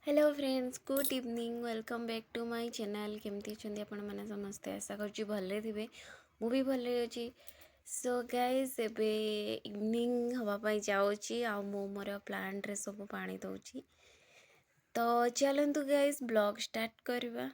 Hello friends good evening welcome back to my channel केमती अच्छे आपण मैंने समस्ते आशा कर भले थे मु भी भले अच्छी सो गाइस एबे इवनिंग हवापाई जाऊँगी आ मु मोर प्लांट रे सब पानी दौची तो चलतु गाइस ब्लॉग स्टार्ट करवा।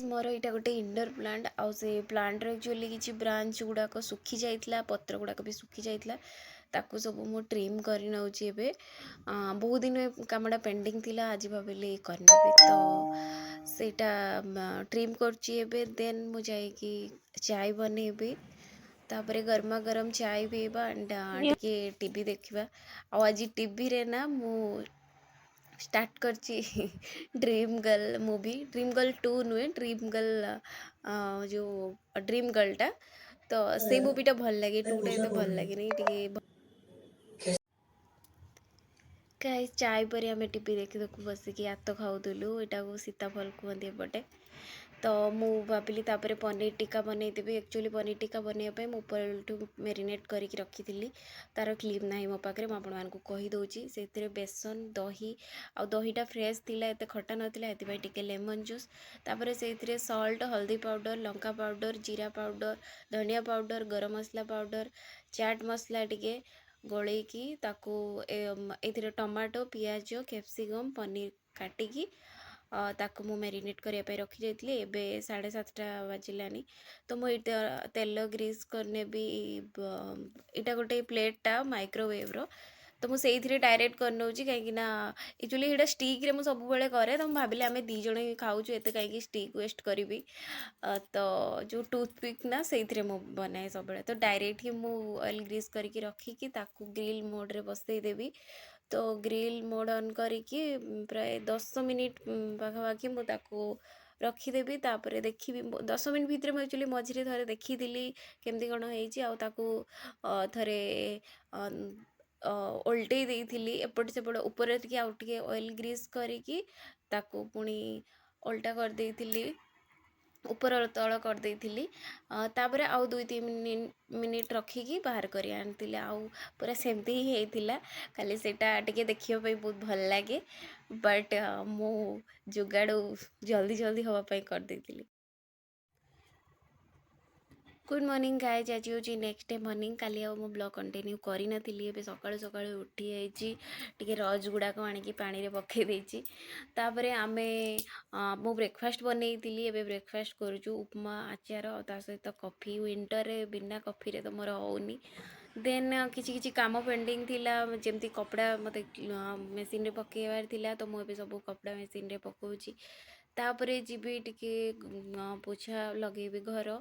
मोर यहाँ गोटे इंडोर प्लांट आउ से प्लांट एक्चुअली किसी ब्रांच गुड़ाक सुखी जाइला पत्र गुड़ाक भी सुखी जाइला ताकू सब मु ट्रिम कर नौची एबे बहुत दिन कामटा पेंडिंग थिला आज भाविली करनेबी तो सेटा ट्रिम करची एबे देन मु जाइकी चाय बनेबी तापरे गर्मा गरम चाय पीबा एंड टिके टीवी देखिबा आज टीवी रे ना मु स्टार्ट करची dream girl movie dream girl 2 नुहे ड्रीम गर्ल जो ड्रीम गर्लटा तो से मूवीटा भल लगे 2टा एते भल लगे नहीं टिके गाइस चाय पर आम टीवी देखी देखू बसिकी आत खाऊलु यहाँ को सीताफल कहते एपटे तो मु भाविली तापर पनीर टिक्का बनईदेवी एक्चुअली पनीर टिक्का बनवाई मुझे मेरीनेट करके रखी थी तार क्लिप ना मो पाखे मुझे कहीदे से बेसन दही आ दहीटा फ्रेश थिला एते खटा नाला टिके लेमन जूस तापर से सल्ट हल्दी पाउडर लंका पाउडर जीरा पाउडर धनिया पाउडर गरम मसला पाउडर चाट मसला टिके गोलेकी ताकू ए टमाटो पियाज कैप्सिकम पनीर काटिकी ताकू मु मेरीनेट करने रखी जाइए एवं 7:30 बाजिलानी तो मुझे तेल ग्रीस करने भी यहाँ गोटे प्लेटा माइक्रोवेव रो तो मुझे डायरेक्ट कर नौची कहीं एक्चुअली यहाँ स्टिक रे सब बेले कै तो भाविली आम दी जन खाऊँ एत कहीं स्टिक वेस्ट करी तो जो टूथपिक ना से बनाए सब तो डायरेक्ट ही मुझे ऑयल ग्रीस करके रखिकी ग्रिल मोड रे बसईदेवी तो ग्रिल मोड ऑन करिकी प्राय 10 मिनिट पाखापाखि मुझे रखीदेवी तापर देखी 10 मिनिट भितर मुझे एक्चुअली मझे थे देखी केमती कौन हो थे ओल्टे देती एपट सेपट ऊपर टे आउ टे ऑयल ग्रीस करी पुणी ओल्टा कर देती ऊपर तल कर देती तापर आउ 2-3 मिनिट रखिकी बाहर कर आनी आउ पूरा सेमती ही होता खाली सेटा टिके देखिए बहुत भल लगे बट मु जुगाड़ जल्दी जल्दी हाँपाई कर देती। गुड मॉर्निंग गाइज आज हूँ नेक्स्ट डे मॉर्निंग काली मो ब्लॉग कंटिन्यू करी नथिली एबे सकाळु सकाळु उठी जाइए टिके रज गुड़ाक आनिकी पानी रे पके देछि तापरे आमे मो ब्रेकफास्ट बनईतिली एबे ब्रेकफास्ट करूछु उपमा आचार ता सहित कॉफी विंटर रे बिना कॉफी रे तो मोर होउनी देन किछि किछि काम पेंडिंग थिला जेमती कपड़ा मते मशीन रे पकेबार थिला तो मो एबे सब कपड़ा मशीन रे पकोछि तापरे जीबी टिके पोछा लगेबी घर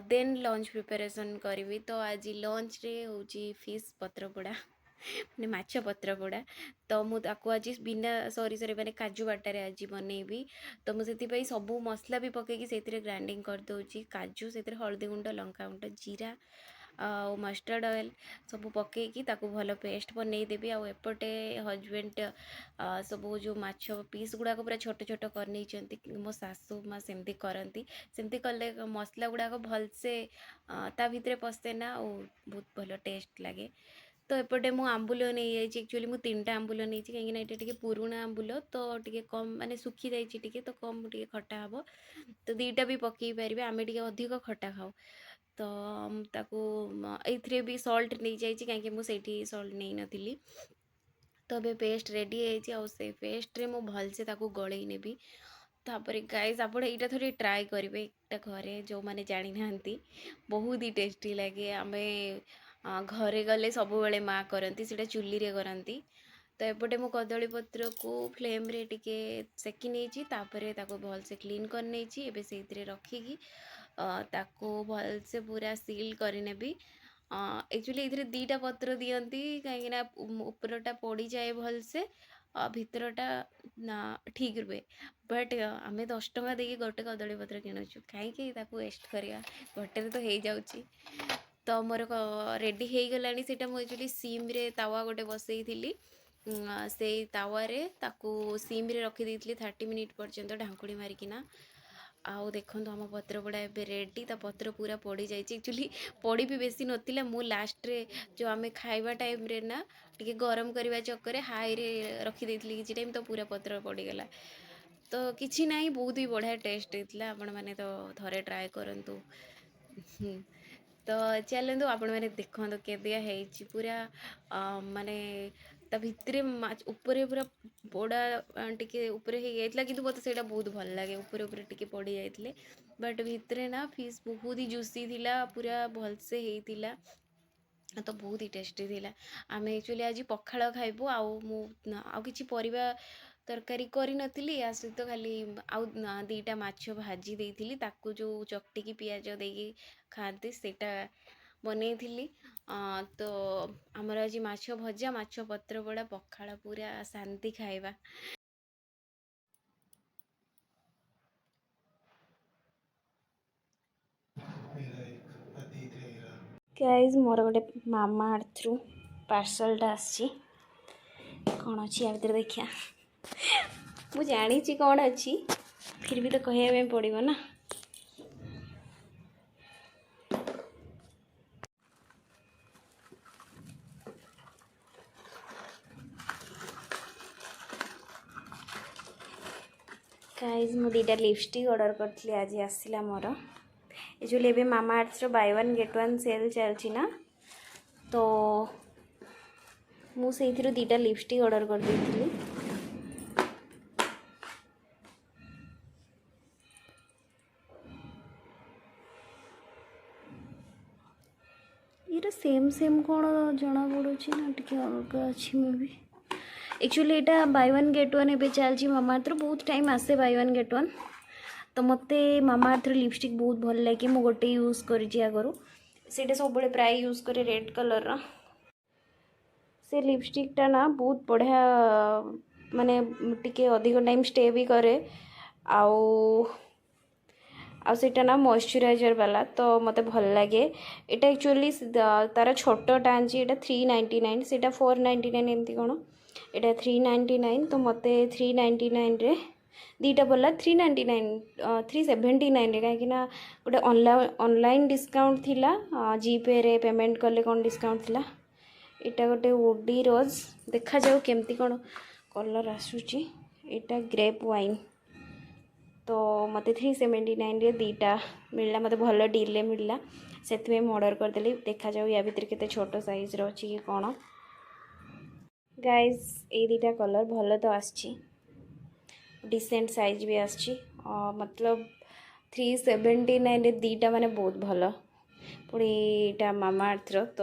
देन लंच प्रिपरेशन करी तो आज लंच रे होची फिश पत्रपोड़ा मैंने माछ पत्रपोड़ा तो मुझे आज बिना सरी सरी मैंने काजू बाटार आज बनईबी तो मुझे सबू मसला भी पकईकि से ग्राइंडिंग कर दूची काजू से हल्दी गुंड लंका गुंड जीरा आ मस्टर्ड ऑयल सब पकईकि भल पेस्ट बनईदेवी आउटे हजबैंड सब जो माछ पीस गुड़ाक पूरा छोट छोट कर मो सासू माँ सेमती करती सेमती कले मसला गुड़ाक भलसे ता भितर पशे ना बहुत भल टेस्ट लगे तो एपटे मु आंबुल नहीं जाइए एक्चुअली मुझे 3टा आंबुल नहीं कहीं ये टे पुराणा आंबुल तो टे कम माने सुखी जाइए तो कम टे खटा हम तो 2टा भी पकई पारे आम टे अधिक खटा खाऊ ତ ତାକୁ ଏଇଥିରେ ବି ସଲ୍ଟ ନେଇଯାଇଛି କାହିଁକି ମୁଁ ସେଇଠି ସଲ୍ଟ ନେଇନଥିଲି। ତ ଏବେ ପେଷ୍ଟ ରେଡ଼ି ହେଇଯାଇଛି ଆଉ ସେ ପେଷ୍ଟରେ ମୁଁ ଭଲସେ ତାକୁ ଗଳେଇ ନେବି। ତାପରେ ଗାଇସ୍ ଆପଣ ଏଇଟା ଥରେ ଟ୍ରାଏ କରିବେ ଏଇଟା ଘରେ, ଯେଉଁମାନେ ଜାଣିନାହାନ୍ତି ବହୁତ ହି ଟେଷ୍ଟି ଲାଗେ। ଆମେ ଘରେ ଗଲେ ସବୁବେଳେ ମା କରନ୍ତି, ସେଇଟା ଚୁଲିରେ କରନ୍ତି। ତ ଏପଟେ ମୁଁ କଦଳୀ ପତ୍ରକୁ ଫ୍ଲେମ୍ରେ ଟିକେ ସେକି ନେଇଛି, ତାପରେ ତାକୁ ଭଲସେ କ୍ଲିନ୍ କରିନେଇଛି। ଏବେ ସେଇଥିରେ ରଖିକି ତାକୁ ଭଲସେ ପୁରା ସିଲ୍ କରିନେବି। ଆକ୍ଚୁଆଲି ଏଥିରେ ଦୁଇଟା ପତ୍ର ଦିଅନ୍ତି କାହିଁକିନା ଉପରଟା ପୋଡ଼ିଯାଏ ଭଲସେ, ଭିତରଟା ନା ଠିକ୍ ରୁହେ। ବଟ୍ ଆମେ 10 ଟଙ୍କା ଦେଇକି ଗୋଟେ କଦଳୀ ପତ୍ର କିଣୁଛୁ, କାହିଁକି ତାକୁ ୱେଷ୍ଟ କରିବା, ଗୋଟେରେ ତ ହେଇଯାଉଛି। ତ ମୋର ରେଡ଼ି ହେଇଗଲାଣି ସେଇଟା। ମୁଁ ଆକ୍ଚୁଆଲି ସିମ୍ରେ ତାୱା ଗୋଟେ ବସେଇଥିଲି, ସେଇ ତାୱାରେ ତାକୁ ସିମ୍ରେ ରଖିଦେଇଥିଲି 30 ମିନିଟ୍ ପର୍ଯ୍ୟନ୍ତ ଢାଙ୍କୁଣି ମାରିକିନା। ଆଉ ଦେଖନ୍ତୁ ଆମ ପତ୍ରପୋଡ଼ା ଏବେ ରେଡ଼ି, ତା ପତ୍ର ପୁରା ପୋଡ଼ିଯାଇଛି। ଆକ୍ଚୁଆଲି ପୋଡ଼ି ବି ବେଶୀ ନଥିଲା, ମୁଁ ଲାଷ୍ଟରେ ଯେଉଁ ଆମେ ଖାଇବା ଟାଇମ୍ରେ ନା ଟିକେ ଗରମ କରିବା ଚକ୍କରରେ ହାଇରେ ରଖିଦେଇଥିଲି କିଛି ଟାଇମ୍, ତ ପୁରା ପତ୍ର ପଡ଼ିଗଲା। ତ କିଛି ନାହିଁ, ବହୁତ ହି ବଢ଼ିଆ ଟେଷ୍ଟ ହେଇଥିଲା। ଆପଣମାନେ ତ ଥରେ ଟ୍ରାଏ କରନ୍ତୁ। ତ ଚାଲନ୍ତୁ ଆପଣମାନେ ଦେଖନ୍ତୁ କେମିତିଆ ହେଇଛି ପୁରା ମାନେ ତା ଭିତରେ ଉପରେ ପୁରା ପୋଡ଼ା ଟିକେ ଉପରେ ହେଇଯାଇଥିଲା, କିନ୍ତୁ ମୋତେ ସେଇଟା ବହୁତ ଭଲ ଲାଗେ ଉପରେ ଉପରେ ଟିକେ ପଡ଼ି ଯାଇଥିଲେ। ବଟ୍ ଭିତରେ ନା ଫିସ୍ ବହୁତ ହି ଜୁସି ଥିଲା, ପୁରା ଭଲସେ ହେଇଥିଲା। ତ ବହୁତ ହି ଟେଷ୍ଟି ଥିଲା। ଆମେ ଆକ୍ଚୁଆଲି ଆଜି ପଖାଳ ଖାଇବୁ, ଆଉ ମୁଁ ଆଉ କିଛି ପରିବା ତରକାରୀ କରିନଥିଲି, ୟା ସହିତ ଖାଲି ଆଉ ଦୁଇଟା ମାଛ ଭାଜି ଦେଇଥିଲି, ତାକୁ ଯେଉଁ ଚକଟିକି ପିଆଜ ଦେଇକି ଖାଆନ୍ତି ସେଇଟା ବନେଇଥିଲି। ତ ଆମର ଆଜି ମାଛ ଭଜା, ମାଛ ପତ୍ରପୋଡ଼ା, ପଖାଳ, ପୁରା ଶାନ୍ତି ଖାଇବା। ଗାଇଜ୍ ମୋର ଗୋଟେ ମାମା ଆର୍ଥରୁ ପାର୍ସଲଟା ଆସିଛି। କ'ଣ ଅଛି ୟା ଭିତରେ ଦେଖିବା। ମୁଁ ଜାଣିଛି କ'ଣ ଅଛି, ଫିର୍ ବି ତ କହିବା ପାଇଁ ପଡ଼ିବ ନା। ଗାଇଜ୍ ମୁଁ ଦୁଇଟା ଲିପଷ୍ଟିକ୍ ଅର୍ଡ଼ର କରିଥିଲି, ଆଜି ଆସିଲା ମୋର। ଆକ୍ଚୁଆଲି ଏବେ ମାମା ଆର୍ଥର by one get one sale ଚାଲିଛି ନା, ତ ମୁଁ ସେଇଥିରୁ ଦୁଇଟା ଲିପଷ୍ଟିକ୍ ଅର୍ଡ଼ର କରିଦେଇଥିଲି। ଏଇଟା ସେମ୍ କ'ଣ ଜଣାପଡ଼ୁଛି ନା ଟିକେ ଅଲଗା ଅଛି ମେ ବି। ଆକ୍ଚୁଆଲି ଏଇଟା ବାଇ ୱାନ୍ ଗେଟ୍ ୱାନ୍ ଏବେ ଚାଲିଛି ମାମା ଆର୍ଥର, ବହୁତ ଟାଇମ୍ ଆସେ ବାଇ ୱାନ୍ ଗେଟ୍ ୱାନ୍। ତ ମୋତେ ମାମା ଆର୍ଥର ଲିପଷ୍ଟିକ୍ ବହୁତ ଭଲ ଲାଗେ, ମୁଁ ଗୋଟେ ୟୁଜ୍ କରିଛି ଆଗରୁ, ସେଇଟା ସବୁବେଳେ ପ୍ରାୟ ୟୁଜ୍ କରେ ରେଡ୍ କଲର୍ର। ସେ ଲିପଷ୍ଟିକ୍ଟା ନା ବହୁତ ବଢ଼ିଆ, ମାନେ ଟିକେ ଅଧିକ ଟାଇମ୍ ଷ୍ଟେ ବି କରେ। ଆଉ ସେଇଟା ନା ମଏଶ୍ଚରାଇଜର୍ ବାଲା, ତ ମୋତେ ଭଲ ଲାଗେ। ଏଇଟା ଆକ୍ଚୁଆଲି ତାର ଛୋଟଟା ଆଣିଛି, ଏଇଟା 399, ସେଇଟା 499 ଏମିତି କ'ଣ, ଏଇଟା 399। ତ ମୋତେ 399ରେ ଦୁଇଟା ପଡ଼ିଲା 399, 379ରେ, କାହିଁକିନା ଗୋଟେ ଅନଲାଇନ୍ ଡିସ୍କାଉଣ୍ଟ ଥିଲା, ଜିପେରେ ପେମେଣ୍ଟ କଲେ କ'ଣ ଡିସ୍କାଉଣ୍ଟ ଥିଲା। ଏଇଟା ଗୋଟେ ଉଡି ରୋଜ୍, ଦେଖାଯାଉ କେମିତି କ'ଣ କଲର୍ ଆସୁଛି। ଏଇଟା ଗ୍ରେପ୍ ୱାଇନ୍, ତ ମୋତେ 379ରେ ଦୁଇଟା ମିଳିଲା, ମୋତେ ଭଲ ଡିଲ୍ରେ ମିଳିଲା, ସେଥିପାଇଁ ମୁଁ ଅର୍ଡ଼ର କରିଦେଲି। ଦେଖାଯାଉ ୟା ଭିତରେ କେତେ ଛୋଟ ସାଇଜ୍ର ଅଛି କି କ'ଣ। ଗାଇଜ୍ ଏଇ ଦୁଇଟା କଲର୍ ଭଲ ତ ଆସିଛି, ଡିସେଣ୍ଟ ସାଇଜ୍ ବି ଆସିଛି, ମତଲବ 379ରେ ଦୁଇଟା ମାନେ ବହୁତ ଭଲ। ପୁଣି ଏଇଟା ମାମା ଆର୍ଥର, ତ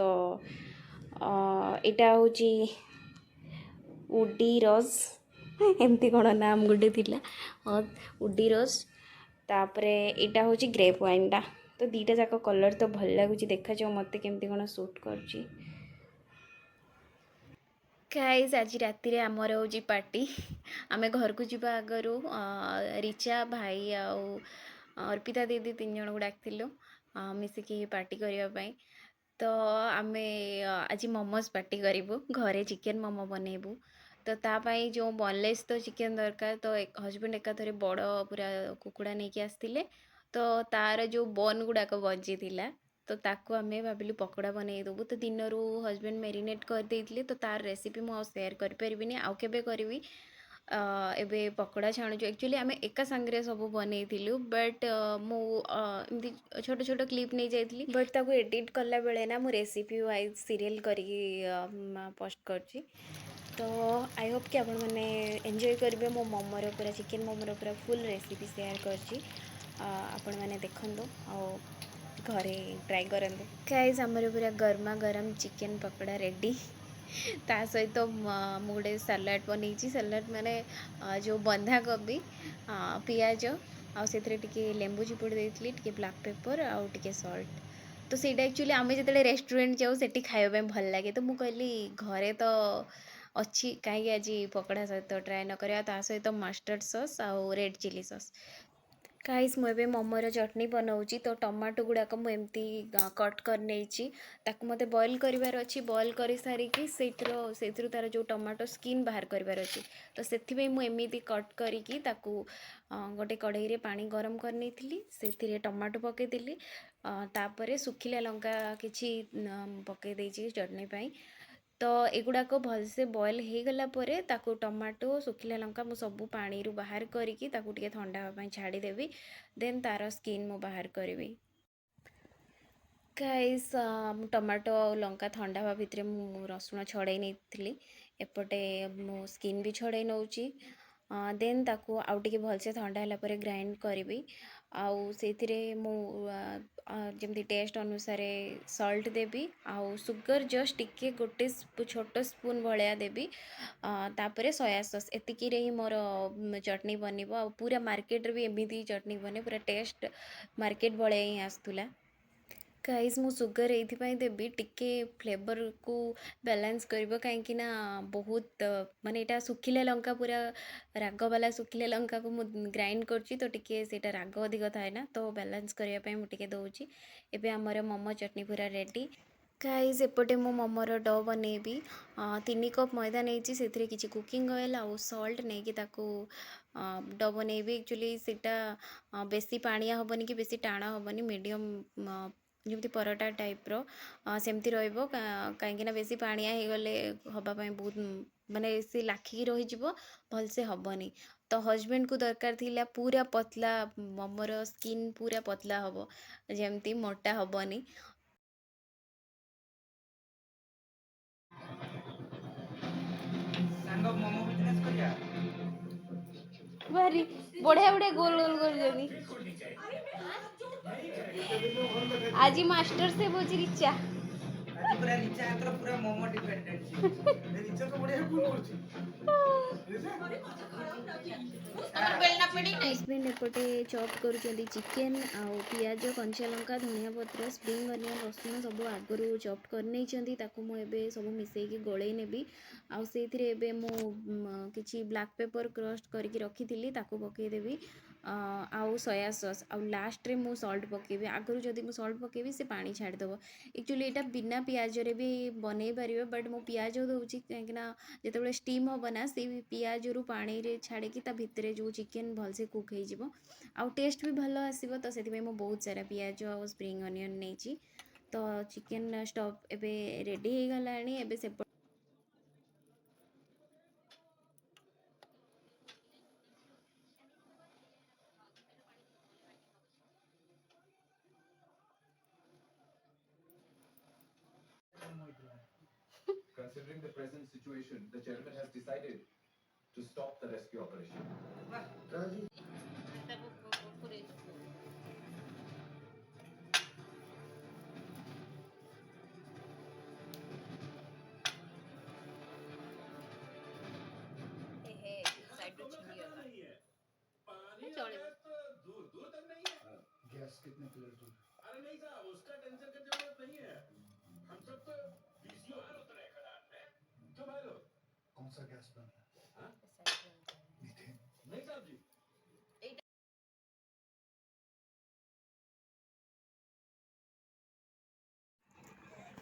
ଏଇଟା ହେଉଛି ଉଡି ରୋଜ୍, ଏମିତି କ'ଣ ନାମ ଗୋଟେ ଥିଲା, ଉଡି ରୋଜ୍। ତାପରେ ଏଇଟା ହେଉଛି ଗ୍ରେପ୍ ୱାଇନ୍ଟା। ତ ଦୁଇଟା ଯାକ କଲର୍ ତ ଭଲ ଲାଗୁଛି, ଦେଖାଯାଉ ମୋତେ କେମିତି କ'ଣ ସୁଟ୍ କରୁଛି। ଗାଇଜ୍ ଆଜି ରାତିରେ ଆମର ହେଉଛି ପାର୍ଟି। ଆମେ ଘରକୁ ଯିବା ଆଗରୁ ରିଚା ଭାଇ ଆଉ ଅର୍ପିତା ଦିଦି 3 ଜଣଙ୍କୁ ଡାକିଥିଲୁ ମିଶିକି ପାର୍ଟି କରିବା ପାଇଁ। ତ ଆମେ ଆଜି ମୋମୋସ୍ ପାର୍ଟି କରିବୁ, ଘରେ ଚିକେନ୍ ମୋମୋ ବନେଇବୁ। ତ ତା ପାଇଁ ଯେଉଁ ବୋନଲେସ୍ ତ ଚିକେନ୍ ଦରକାର, ତ ହଜବେଣ୍ଡ ଏକାଥରେ ବଡ଼ ପୁରା କୁକୁଡ଼ା ନେଇକି ଆସିଥିଲେ। ତ ତାର ଯେଉଁ ବୋନ୍ ଗୁଡ଼ାକ ବଞ୍ଚିଥିଲା, ତ ତାକୁ ଆମେ ଭାବିଲୁ ପକୋଡ଼ା ବନେଇ ଦେବୁ। ତ ଦିନରୁ ହଜବେଣ୍ଡ ମ୍ୟାରିନେଟ୍ କରିଦେଇଥିଲେ, ତ ତାର ରେସିପି ମୁଁ ଆଉ ସେୟାର କରିପାରିବିନି, ଆଉ କେବେ କରିବି। ଏବେ ପକୋଡ଼ା ଛାଣୁଛୁ। ଆକ୍ଚୁଆଲି ଆମେ ଏକା ସାଙ୍ଗରେ ସବୁ ବନେଇଥିଲୁ, ବଟ୍ ମୁଁ ଏମିତି ଛୋଟ ଛୋଟ କ୍ଲିପ୍ ନେଇ ଯାଇଥିଲି, ବଟ୍ ତାକୁ ଏଡ଼ିଟ୍ କଲା ବେଳେ ନା ମୁଁ ରେସିପି ୱାଇଜ୍ ସିରିଏଲ୍ କରିକି ପୋଷ୍ଟ କରୁଛି। ତ ଆଇ ହୋପ୍ କି ଆପଣମାନେ ଏନ୍ଜୟ କରିବେ। ମୋ ମୋମୋର ପୁରା ଚିକେନ୍ ମୋମୋର ପୁରା ଫୁଲ୍ ରେସିପି ସେୟାର କରିଛି, ଆପଣମାନେ ଦେଖନ୍ତୁ ଆଉ ଘରେ ଟ୍ରାଏ କରନ୍ତୁ। ଗାଇସ୍ ଆମର ପୁରା ଗରମା ଗରମ ଚିକେନ୍ ପକୋଡ଼ା ରେଡ଼ି। ତା ସହିତ ମୁଁ ଗୋଟେ ସାଲାଡ଼ ବନେଇଛି। ସାଲାଡ଼ ମାନେ ଯେଉଁ ବନ୍ଧାକୋବି, ପିଆଜ ଆଉ ସେଥିରେ ଟିକେ ଲେମ୍ବୁ ଚିପୁଡ଼ି ଦେଇଥିଲି, ଟିକେ ବ୍ଲାକ୍ ପେପର୍ ଆଉ ଟିକେ ସଲ୍ଟ। ତ ସେଇଟା ଆକ୍ଚୁଆଲି ଆମେ ଯେତେବେଳେ ରେଷ୍ଟୁରାଣ୍ଟ ଯାଉ ସେଠି ଖାଇବା ପାଇଁ ଭଲ ଲାଗେ। ତ ମୁଁ କହିଲି ଘରେ ତ ଅଛି, କାହିଁକି ଆଜି ପକୋଡ଼ା ସହିତ ଟ୍ରାଏ ନ କରିବା। ତା ସହିତ ମଷ୍ଟର୍ଡ଼ ସସ୍ ଆଉ ରେଡ଼୍ ଚିଲି ସସ୍। ଗାଇସ୍ ମୁଁ ଏବେ ମୋମୋର ଚଟନି ବନାଉଛି। ତ ଟମାଟୋ ଗୁଡ଼ାକ ମୁଁ ଏମିତି କଟ୍ କରି ନେଇଛି। ତାକୁ ମୋତେ ବଏଲ୍ କରିବାର ଅଛି। ବଏଲ୍ କରିସାରିକି ସେଇଥିରୁ ତା'ର ଯେଉଁ ଟମାଟୋ ସ୍କିନ୍ ବାହାର କରିବାର ଅଛି। ତ ସେଥିପାଇଁ ମୁଁ ଏମିତି କଟ୍ କରିକି ତାକୁ ଗୋଟେ କଢ଼େଇରେ ପାଣି ଗରମ କରିନେଇଥିଲି, ସେଥିରେ ଟମାଟୋ ପକାଇଦେଲି, ତାପରେ ଶୁଖିଲା ଲଙ୍କା କିଛି ପକାଇ ଦେଇଛି ଚଟନି ପାଇଁ। ତ ଏଗୁଡ଼ାକ ଭଲସେ ବଏଲ୍ ହେଇଗଲା ପରେ ତାକୁ ଟମାଟୋ ଶୁଖିଲା ଲଙ୍କା ମୁଁ ସବୁ ପାଣିରୁ ବାହାର କରିକି ତାକୁ ଟିକେ ଥଣ୍ଡା ହେବା ପାଇଁ ଛାଡ଼ିଦେବି। ଦେନ୍ ତା'ର ସ୍କିନ୍ ମୁଁ ବାହାର କରିବି। ଗାଇସ୍ ଟମାଟୋ ଆଉ ଲଙ୍କା ଥଣ୍ଡା ହେବା ଭିତରେ ମୁଁ ରସୁଣ ଛଡ଼େଇ ନେଇଥିଲି। ଏପଟେ ମୁଁ ସ୍କିନ୍ ବି ଛଡ଼େଇ ନେଉଛି। ଦେନ୍ ତାକୁ ଆଉ ଟିକେ ଭଲସେ ଥଣ୍ଡା ହେଲା ପରେ ଗ୍ରାଇଣ୍ଡ କରିବି। ଆଉ ସେଇଥିରେ ମୁଁ ଯେମିତି ଟେଷ୍ଟ ଅନୁସାରେ ସଲ୍ଟ ଦେବି, ଆଉ ସୁଗର୍ ଜଷ୍ଟ ଟିକେ ଗୋଟେ ଛୋଟ ସ୍ପୁନ୍ ଭଳିଆ ଦେବି। ତାପରେ ସୋୟା ସସ୍, ଏତିକିରେ ହିଁ ମୋର ଚଟନି ବନିବ। ଆଉ ପୁରା ମାର୍କେଟରେ ବି ଏମିତି ଚଟନି ବନେ, ପୁରା ଟେଷ୍ଟ ମାର୍କେଟ ଭଳିଆ ହିଁ ଆସୁଥିଲା। ଗାଇସ୍ ମୁଁ ସୁଗର୍ ଏଇଥିପାଇଁ ଦେବି ଟିକେ ଫ୍ଲେଭର୍କୁ ବାଲାନ୍ସ କରିବ, କାହିଁକି ନା ବହୁତ ମାନେ ଏଇଟା ଶୁଖିଲା ଲଙ୍କା, ପୁରା ରାଗବାଲା ଶୁଖିଲା ଲଙ୍କାକୁ ମୁଁ ଗ୍ରାଇଣ୍ଡ କରୁଛି, ତ ଟିକେ ସେଇଟା ରାଗ ଅଧିକ ଥାଏ ନା, ତ ବାଲାନ୍ସ କରିବା ପାଇଁ ମୁଁ ଟିକେ ଦେଉଛି। ଏବେ ଆମର ମୋମୋ ଚଟନି ପୁରା ରେଡ଼ି। ଗାଇସ୍ ଏପଟେ ମୁଁ ମୋମୋର ଡୋ ବନେଇବି। 3 କପ୍ ମଇଦା ନେଇଛି, ସେଥିରେ କିଛି କୁକିଂ ଅଏଲ୍ ଆଉ ସଲ୍ଟ ନେଇକି ତାକୁ ଡୋ ବନେଇବି। ଆକ୍ଚୁଆଲି ସେଇଟା ବେଶୀ ପାଣିଆ ହେବନି କି ବେଶୀ ଟାଣ ହେବନି, ମିଡ଼ିୟମ୍ ଯେମିତି ପରଟା ଟାଇପ୍ର ସେମିତି ରହିବ। କାହିଁକିନା ବେଶୀ ପାଣିଆ ହେଇଗଲେ ହେବା ପାଇଁ ବହୁତ ମାନେ ସେ ଲାଖିକି ରହିଯିବ, ଭଲସେ ହେବନି। ତ ହଜବେଣ୍ଡକୁ ଦରକାର ଥିଲା ପୁରା ପତଲା, ମୋମୋର ସ୍କିନ୍ ପୁରା ପତଲା ହେବ, ଯେମିତି ମୋଟା ହେବନି। ଭାରି ବଢ଼ିଆ ବଢ଼ିଆ ଗୋଲ ଗୋଲ କରୁଛନ୍ତି। ଆଜି ମାଷ୍ଟର ସେଫ୍ ହଉଛି ରିଚା। ଆଜି ପୁରା ରିଚା ହାତର ପୁରା ମୋମୋ ଡିପେଣ୍ଡେଣ୍ଟ। ରିଚା ତ ବଢିଆ କୁଲ କରୁଛି। ହଜବେଣ୍ଡ ଏପଟେ ଚପ୍ କରୁଛନ୍ତି ଚିକେନ୍, ଆଉ ପିଆଜ, କଞ୍ଚା ଲଙ୍କା, ଧନିଆ ପତ୍ର, ସ୍ପ୍ରିଙ୍ଗ ଅନିଅନ୍, ରସୁଣ ସବୁ ଆଗରୁ ଚପ୍ କରିନେଇଛନ୍ତି। ତାକୁ ମୁଁ ଏବେ ସବୁ ମିଶାଇକି ଗୋଳେଇ ନେବି। ଆଉ ସେଇଥିରେ ଏବେ ମୁଁ କିଛି ବ୍ଲାକ୍ ପେପର୍ କ୍ରଷ୍ଟ କରିକି ରଖିଥିଲି, ତାକୁ ପକାଇଦେବି, ଆଉ ସୋୟା ସସ୍, ଆଉ ଲାଷ୍ଟରେ ମୁଁ ସଲ୍ଟ ପକାଇବି। ଆଗରୁ ଯଦି ମୁଁ ସଲ୍ଟ ପକାଇବି ସେ ପାଣି ଛାଡ଼ିଦେବ। ଆକ୍ଚୁଆଲି ଏଇଟା ବିନା ପିଆଜରେ ବି ବନେଇ ପାରିବ, ବଟ୍ ମୁଁ ପିଆଜ ଦେଉଛି କାହିଁକିନା ଯେତେବେଳେ ଷ୍ଟିମ୍ ହେବ ନା, ସେଇ ପିଆଜରୁ ପାଣିରେ ଛାଡ଼ିକି ତା ଭିତରେ ଯେଉଁ ଚିକେନ୍ ଭଲସେ କୁକ୍ ହେଇଯିବ, ଆଉ ଟେଷ୍ଟ ବି ଭଲ ଆସିବ। ତ ସେଥିପାଇଁ ମୁଁ ବହୁତ ସାରା ପିଆଜ ଆଉ ସ୍ପ୍ରିଙ୍ଗ ଅନିଅନ୍ ନେଇଛି। ତ ଚିକେନ୍ ଷ୍ଟଫ୍ ଏବେ ରେଡ଼ି ହେଇଗଲାଣି। ଏବେ ସେପଟେ Considering the present situation, the chairman has decided to stop the rescue operation. Gas कितने प्लेट दूर? अरे नहीं साहब, उसका टेंशन की जरूरत नहीं है। हम सब तो पीसीओ है उतरे खदान में। क्यों भाई लोग? कौन सा गैस बन रहा है? हाँ? मीथेन। नहीं साहब जी।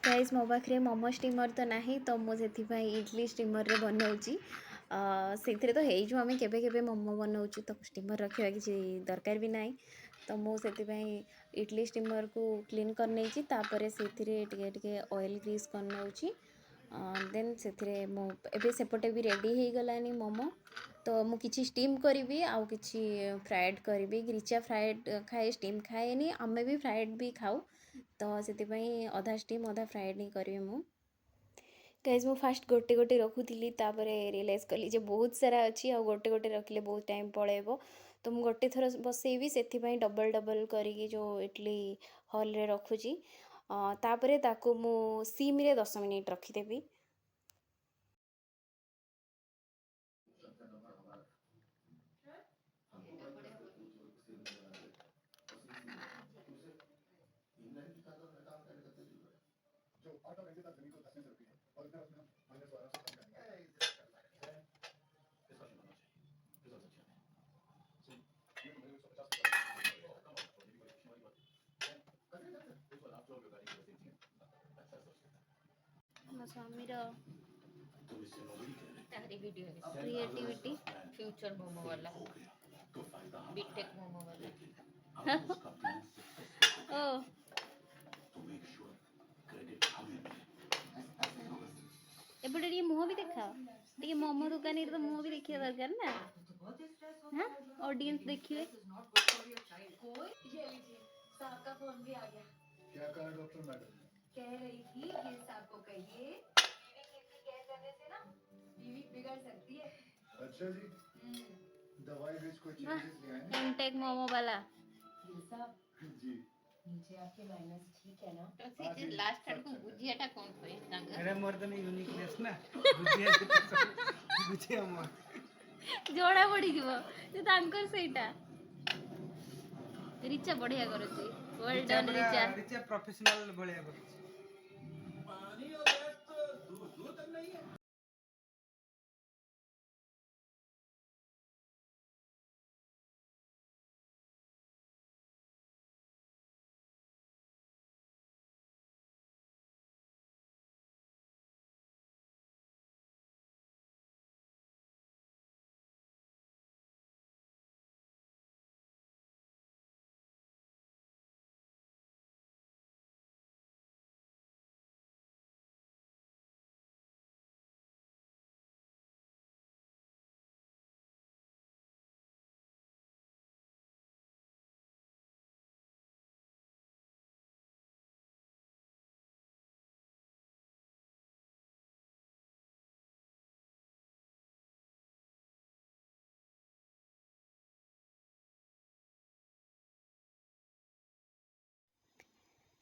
ଗାଇସ୍ ମୋ ପାଖରେ ମୋମୋ ଷ୍ଟିମର୍ ତ ନାହିଁ, ତ ମୁଁ ସେଥିପାଇଁ ଇଡଲି ଷ୍ଟିମର୍ରେ ବନାଉଛି। ସେଇଥିରେ ତ ହେଇଯିବ, ଆମେ କେବେ କେବେ ମୋମୋ ବନାଉଛୁ, ତ ଷ୍ଟିମର୍ ରଖିବା କିଛି ଦରକାର ବି ନାହିଁ। ତ ମୁଁ ସେଥିପାଇଁ ଇଡଲି ଷ୍ଟିମର୍କୁ କ୍ଲିନ୍ କରିନେଇଛି, ତାପରେ ସେଥିରେ ଟିକେ ଟିକେ ଅଏଲ୍ ଗ୍ରୀସ୍ କରିନେଉଛି। देन से मो एबे सेपटे भी रेडी हो गलानी मोमो तो मु किछि स्टीम करी आउ किछि फ्राएड करी रिचा फ्राएड खाए स्टीम खाएनी आमे भी फ्राएड भी खाऊ तो से अधा स्टीम अधा फ्राएड ही करी मु गाइज मु फास्ट गोटे गोटे रखुली रियलाइज कली जे बहुत सारा अच्छी आ गोटे गोटे रखिले बहुत टाइम पड़ेबो तो मु गोटे थर बसैबी से डबल डबल करी जो इडली हॉल रे रखुची तापरे ताकू मु सिम रे 10 मिनिट रखिदेबी जो 8 घंटे तक जमीन को धंसने से रोकी है और इधर अपने माइनस 12 से कम करेंगे। मो स्वामी रो तुम इससे नौकरी कर रहे तारी वीडियो है क्रिएटिविटी फ्यूचर मोमो वाला हो गया तो फायदा बीटेक मोमो वाला हम उसका प्लान सक्सेस ओ तो मेक श्योर क्रेडिट हमें मिले। एपटे टी मुह भी देखा टी मोमो दुकानी तो मुह भी देखिए दरकार ना हाँ ऑडियंस देखिए ये लीजिए साहब का फोन भी आ गया क्या कहा डॉक्टर मैडम ने? कह रही थी ये साहब को कहिए बीवी किसी कह करने से ना बीवी बिगड़ सकती है अच्छा जी हम्म। दवाई बेच कोई चेंजेस ले आए हैं? इनटेक मोमो वाला ये साहब जी नीचे आपके माइनस ठीक है ना हाँ जी, लास्ट सब आड़को चल रहा है। बुझियाटा कोन कोई संग ଏଇଟା ମୋର ତ ୟୁନିକନେସ୍ ନା ବୁଝିବା ମୋର ଜଣା ପଡ଼ିଯିବ ଯେ ତାଙ୍କର ସେଇଟା ରିଚା ବଢ଼ିଆ କରୁଛି well Don Richa Richa professional ଭଳିଆ କରୁଛି पानी और गैस तो दूर दूर तक नहीं है।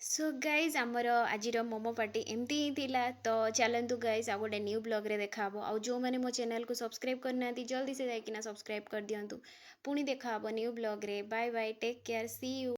सो गाइज आमर आज मोमो पार्टी एमती ही थिला तो चलतु गाइज आ गोटे न्यू ब्लॉग रे देखा आउ जो मैंने मो चैनल को सब्सक्राइब करना जल्दी से जाकिना सब्सक्राइब कर दिंतु पुणी देखा न्यू ब्लॉग रे bye bye take care see you.